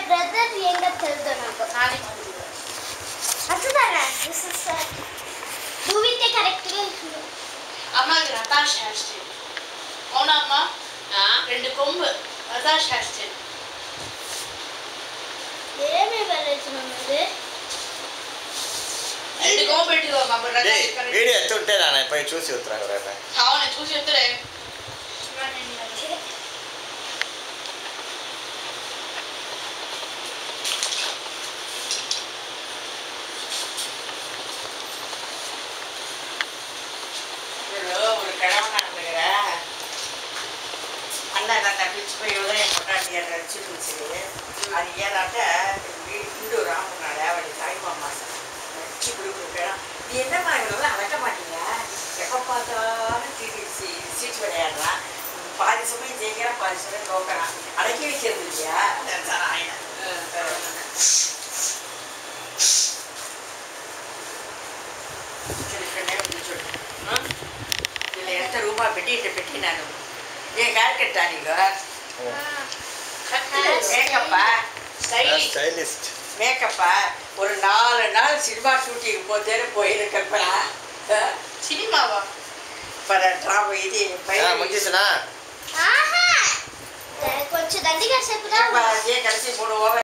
Brother ఏంటో తెలుసు నాకు. అసలు దిస్ ఇస్ నువ్వితే కరెక్ట్గా ఇస్తుంది. అమ్మకి రతాష్ హెయిర్ స్టైల్. అవునా అమ్మ? 2 కొమ్ము రతాష్ హెయిర్ స్టైల్. ఏమి వెళ్ళొచ్చినది? 2 కొమ్ము పెట్టుకో బాబు. వీడియో ఎత్తుంటే నాన్న పై చూసి వస్తున్నాను రేపు. అవును చూసి చెప్తారే. ஒரு கிழமை நடந்துக்கிற அண்ணன் நான் தப்பிச்சுப்போய் உதயம் கொண்டாடி வச்சுருந்துச்சு. அது ஏதாட்ட இந்து ராமனால அவளுடைய தாய்மாமா இப்படி ஒரு கிழமை நீ என்னம்மா இவங்களாம் அடக்க மாட்டீங்க, எப்போ பார்த்தாலும் சீட்டு விளையாடுறான், பாதி சமயம் ஜெயிக்கிறான் பாதி சமயம் தோக்கிறான், அடக்கி வைக்கிறது இல்லையா? இதில் எந்த ரூபா பெட்டி நான் என் ஹேர் கட்டா நீங்கள் மேக்கப்பா ஸ்டைலிஸ்ட் மேக்கப்பா ஒரு 4 நாள் சினிமா ஷூட்டிங் போயிருக்கப்பா. சினிமாவா? ட்ராமா இது முடிஞ்சிச்சுனா కొంచెం దండిగా చెప్పుదా கடைசி 3 ஓவர்